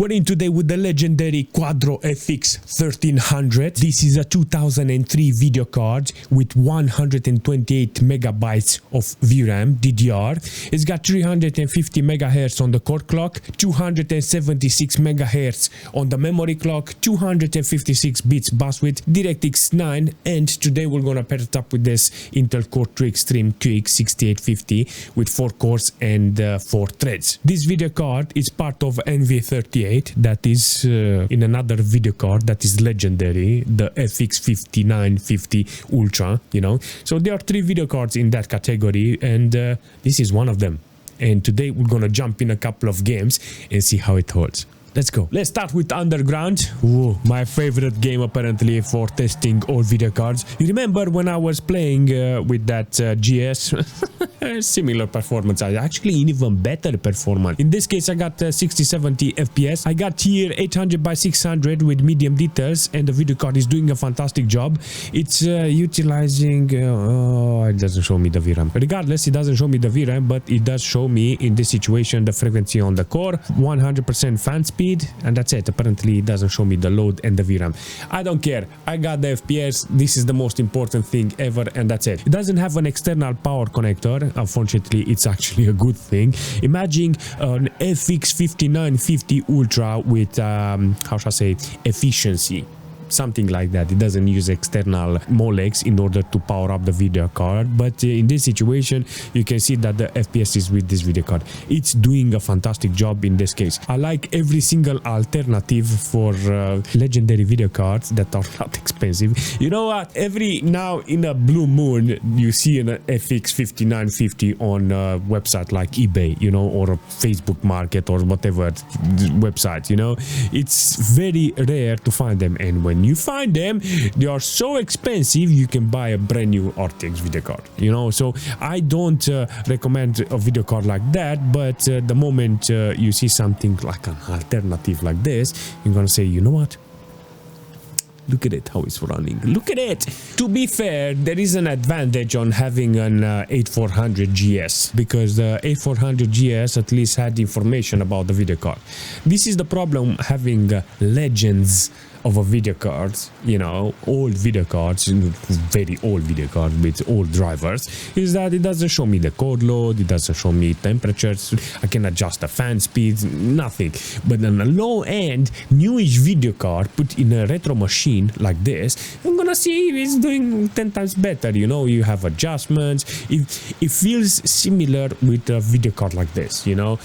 We're in today with the legendary Quadro FX 1300. This is a 2003 video card with 128 megabytes of VRAM DDR. It's got 350 megahertz on the core clock, 276 megahertz on the memory clock, 256 bits bus width, DirectX 9, and today we're gonna pair it up with this Intel Core 2 Extreme QX 6850 with 4 cores and 4 threads. This video card is part of NV38. That is in another video card that is legendary, the FX 5950 Ultra, you know. So there are 3 video cards in that category, and this is one of them. And today we're gonna jump in a couple of games and see how it holds. Let's go. Let's start with Underground. Ooh, my favorite game apparently for testing all video cards. You remember when I was playing with that GS? Similar performance, actually even better performance. In this case I got 60-70 FPS. I got here 800 by 600 with medium details, and the video card is doing a fantastic job. It's utilizing it doesn't show me the VRAM. Regardless, it doesn't show me the VRAM, but it does show me in this situation the frequency on the core, 100% fan speed, and that's it. Apparently it doesn't show me the load and the VRAM. I don't care, I got the FPS. This is the most important thing ever, and that's it. It doesn't have an external power connector. Unfortunately, it's actually a good thing. Imagine an FX 5950 Ultra with how shall I say, efficiency, something like that. It doesn't use external molecs in order to power up the video card, but in this situation you can see that the FPS is with this video card. It's doing a fantastic job in this case. I like every single alternative for legendary video cards that are not expensive. You know what, every now in a blue moon you see an FX 5950 on a website like eBay, you know, or a Facebook Market or whatever website, you know. It's very rare to find them, and when you find them, they are so expensive you can buy a brand new RTX video card, you know. So I don't recommend a video card like that, but the moment you see something like an alternative like this, you're gonna say, you know what, look at it, how it's running. Look at it. To be fair, there is an advantage on having an 8400 GS, because the 8400 GS at least had information about the video card. This is the problem having legends of a video card, you know, old video cards, very old video cards with old drivers, is that it doesn't show me the code load, it doesn't show me temperatures, I can adjust the fan speeds, nothing. But on a low end, newish video card put in a retro machine like this, I'm gonna see if it's doing 10 times better, you know. You have adjustments, it feels similar with a video card like this, you know.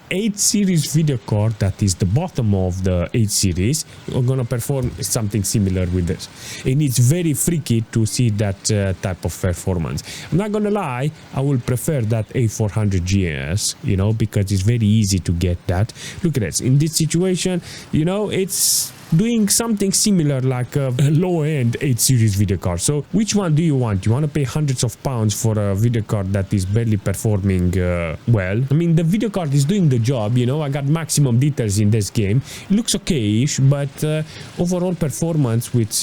8 series video card that is the bottom of the 8 series, you're gonna perform something similar with this, and it's very freaky to see that type of performance. I'm not gonna lie, I will prefer that 8400 GS, you know, because it's very easy to get that. Look at this, in this situation, you know, it's doing something similar like a low-end 8 series video card. So which one do you want? You want to pay hundreds of pounds for a video card that is barely performing well? I mean, the video card is doing the job, you know. I got maximum details in this game. It looks okay-ish, but overall performance with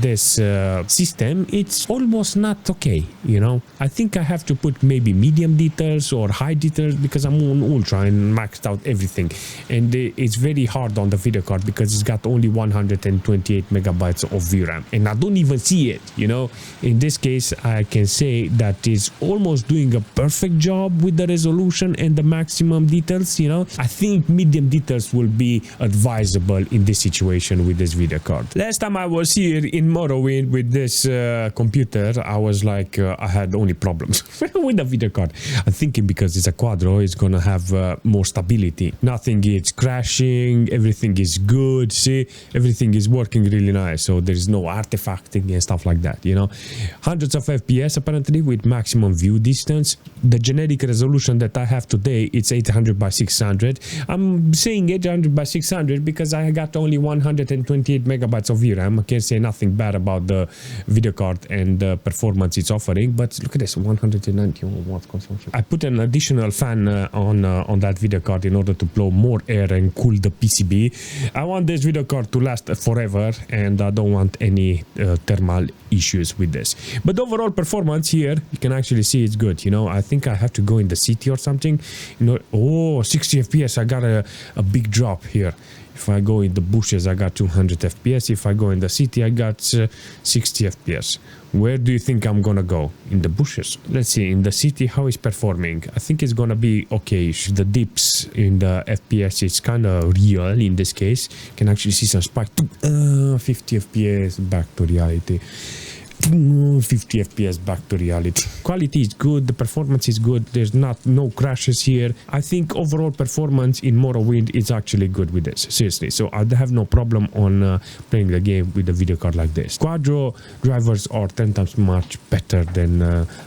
this system, it's almost not okay, you know. I think I have to put maybe medium details or high details, because I'm on ultra and maxed out everything, and it's very hard on the video card because it's got only 128 megabytes of VRAM, and I don't even see it, you know. In this case, I can say that it's almost doing a perfect job with the resolution and the maximum details, you know. I think medium details will be advisable in this situation with this video card. Last time I was here in Morrowind with this computer, I was like, I had only problems with the video card. I'm thinking because it's a Quadro, it's gonna have more stability. Nothing is crashing, everything is good, see, everything is working really nice, so there is no artifacting and stuff like that, you know. Hundreds of FPS apparently with maximum view distance. The generic resolution that I have today, it's 800 by 600. I'm saying 800 by 600 because I got only 128 megabytes of VRAM. I can't say nothing bad about the video card and the performance it's offering, but look at this, 190 watts consumption. I put an additional fan on that video card in order to blow more air and cool the PCB. I want this video card to last forever, and I don't want any thermal issues with this. But overall performance here, you can actually see it's good. You know, I think I have to go in the city or something. You know, oh, 60 FPS. I got a big drop here. If I go in the bushes, I got 200 FPS. If I go in the city, I got 60 FPS. Where do you think I'm gonna go? In the bushes. Let's see, in the city, how is performing? I think it's gonna be okay. The dips in the FPS is kind of real in this case. You can actually see some spike. 50 FPS, back to reality. 50 FPS, back to reality. Quality is good, the performance is good, there's no crashes here. I think overall performance in Morrowind is actually good with this, seriously. So I have no problem on playing the game with a video card like this. Quadro drivers are 10 times much better than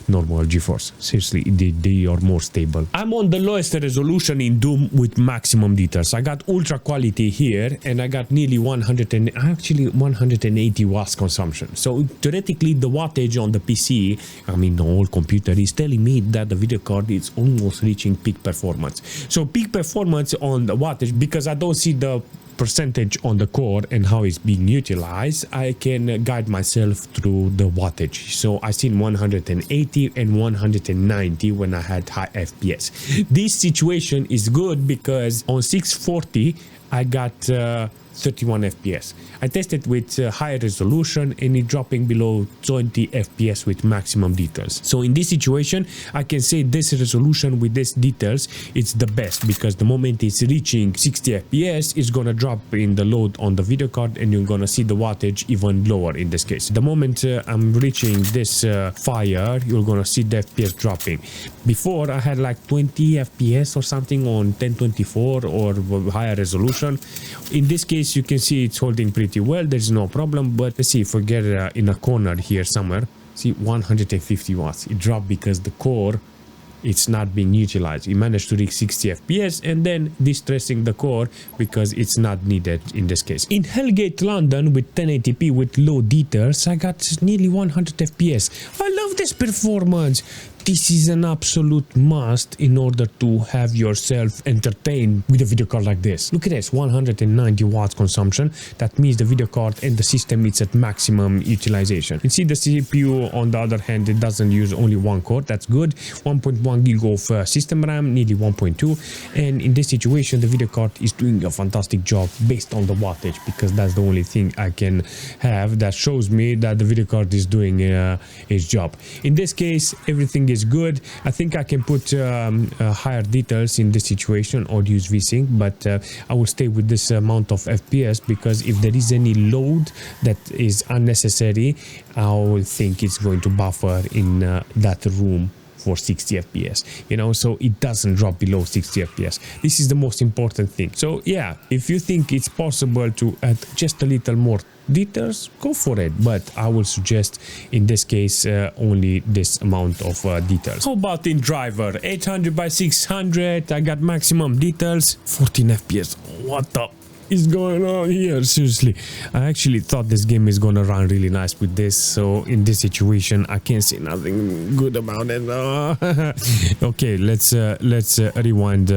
normal GeForce. Seriously, they are more stable. I'm on the lowest resolution in Doom with maximum details. I got ultra quality here, and I got nearly 180 watts consumption. So theoretically, the wattage on the PC, I mean the whole computer, is telling me that the video card is almost reaching peak performance. So peak performance on the wattage, because I don't see the percentage on the core and how it's being utilized, I can guide myself through the wattage. So I seen 180 and 190 when I had high FPS. This situation is good because on 640 I got 31 FPS. I tested with higher resolution and it dropping below 20 FPS with maximum details. So in this situation, I can say this resolution with this details, it's the best, because the moment it's reaching 60 FPS, it's gonna drop in the load on the video card and you're gonna see the wattage even lower in this case. The moment I'm reaching this fire, you're gonna see the FPS dropping. Before I had like 20 FPS or something on 1024 or higher resolution. In this case, you can see it's holding pretty well, there's no problem. But let's see if we get in a corner here somewhere. See, 150 watts. It dropped because the core, it's not being utilized. It managed to reach 60 FPS and then distressing the core because it's not needed in this case. In Hellgate London with 1080p with low details, I got nearly 100 FPS. I love this performance. This is an absolute must in order to have yourself entertained with a video card like this. Look at this, 190 watts consumption. That means the video card and the system is at maximum utilization. You see the CPU on the other hand, it doesn't use only one core. That's good. 1.1 gig of system RAM, nearly 1.2. And in this situation, the video card is doing a fantastic job based on the wattage, because that's the only thing I can have that shows me that the video card is doing its job. In this case, everything is good. I think I can put higher details in this situation or use VSync, but I will stay with this amount of FPS, because if there is any load that is unnecessary, I will think it's going to buffer in that room for 60 FPS, you know, so it doesn't drop below 60 FPS. This is the most important thing. So yeah, if you think it's possible to add just a little more details, go for it, but I will suggest in this case only this amount of details. How about in driver? 800 by 600, I got maximum details, 14 FPS. What the is going on here? Seriously, I actually thought this game is gonna run really nice with this, so in this situation I can't say nothing good about it. Okay, let's rewind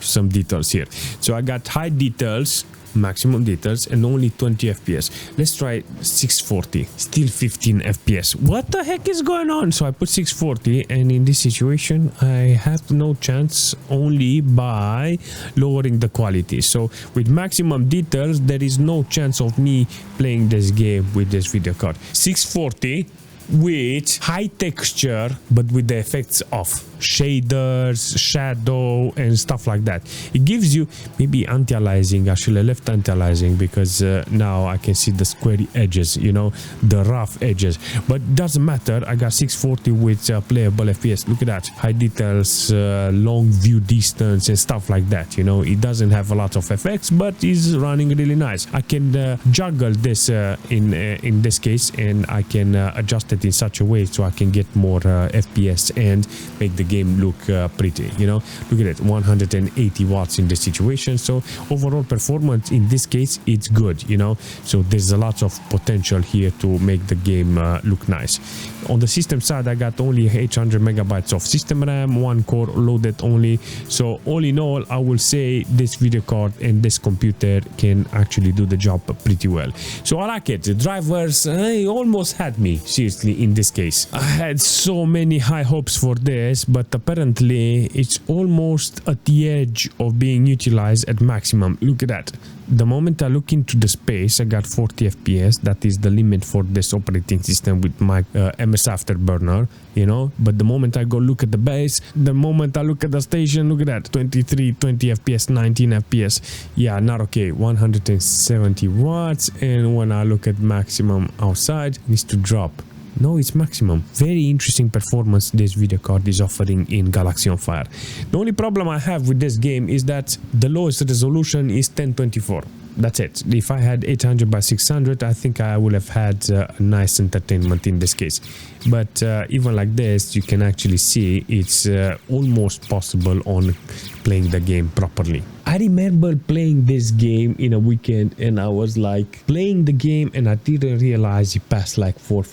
some details here. So I got high details, maximum details, and only 20 FPS. Let's try 640, still 15 FPS. What the heck is going on? So I put 640, and in this situation I have no chance only by lowering the quality. So with maximum details there is no chance of me playing this game with this video card. 640 with high texture but with the effects off, shaders, shadow and stuff like that. It gives you maybe anti-aliasing. I should have left anti-aliasing, because now I can see the squarey edges, you know, the rough edges, but doesn't matter. I got 640 with playable FPS. Look at that, high details, long view distance and stuff like that. You know, it doesn't have a lot of effects, but is running really nice. I can juggle this in this case, and I can adjust it in such a way so I can get more FPS and make the game look pretty, you know. Look at it, 180 watts in this situation. So overall performance in this case, it's good, you know. So there's a lot of potential here to make the game look nice. On the system side, I got only 800 megabytes of system RAM, one core loaded only. So all in all, I will say this video card and this computer can actually do the job pretty well. So I like it. The drivers almost had me, seriously, in this case. I had so many high hopes for this, but apparently it's almost at the edge of being utilized at maximum. Look at that. The moment I look into the space, I got 40 FPS. That is the limit for this operating system with my MS Afterburner, you know. But the moment I go look at the base, the moment I look at the station, look at that, 23, 20 FPS, 19 FPS. Yeah, not okay. 170 watts. And when I look at maximum outside, it needs to drop. No, it's maximum. Very interesting performance this video card is offering in Galaxy on Fire. The only problem I have with this game is that the lowest resolution is 1024. That's it. If I had 800 by 600, I think I would have had a nice entertainment in this case. But even like this, you can actually see it's almost possible on playing the game properly. I remember playing this game in a weekend and I was like playing the game and I didn't realize it passed like 4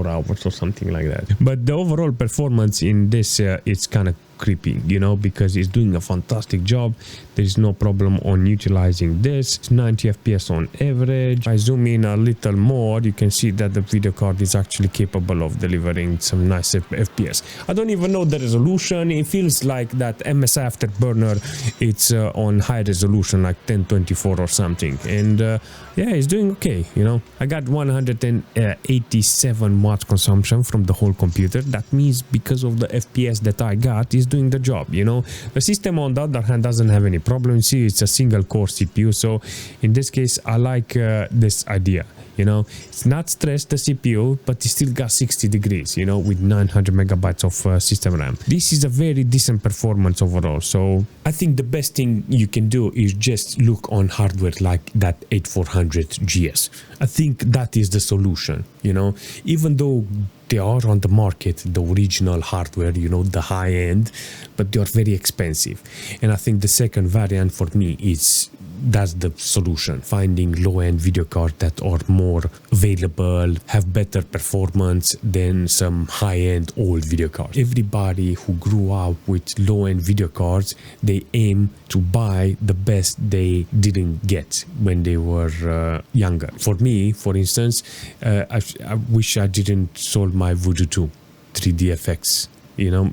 hours or something like that. But the overall performance in this it's kind of creepy, you know, because it's doing a fantastic job. There is no problem on utilizing this. It's 90 FPS on average. If I zoom in a little more, you can see that the video card is actually capable of delivering some nice FPS. I don't even know the resolution. It feels like that MS Afterburner, it's on high resolution, like 1024 or something. And yeah, it's doing okay, you know. I got 187 watts consumption from the whole computer. That means because of the FPS that I got, is doing the job, you know. The system on the other hand doesn't have any problem. See, it's a single core CPU, so in this case I like this idea, you know. It's not stressed the CPU, but it still got 60 degrees, you know, with 900 megabytes of system RAM. This is a very decent performance overall. So I think the best thing you can do is just look on hardware like that 8400 GS. I think that is the solution, you know. Even though they are on the market, the original hardware, you know, the high end, but they are very expensive. And I think the second variant for me is that's the solution, finding low-end video cards that are more available, have better performance than some high-end old video cards. Everybody who grew up with low-end video cards, they aim to buy the best they didn't get when they were younger. For me, for instance, I wish I didn't sold my Voodoo 2 3D FX, you know.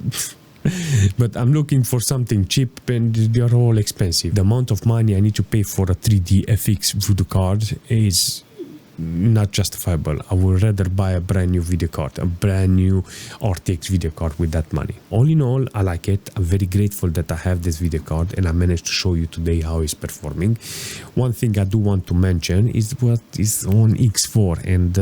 But I'm looking for something cheap and they are all expensive. The amount of money I need to pay for a 3D FX Voodoo card is not justifiable. I would rather buy a brand new video card, a brand new RTX video card with that money. All in all, I like it. I'm very grateful that I have this video card and I managed to show you today how it's performing. One thing I do want to mention is what is on X4, and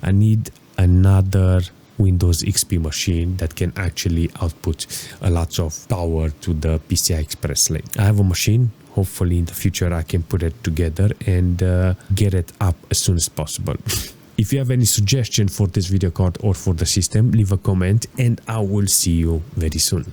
I need another Windows XP machine that can actually output a lot of power to the PCI Express lane. I have a machine. Hopefully in the future I can put it together and get it up as soon as possible. If you have any suggestion for this video card or for the system, leave a comment and I will see you very soon.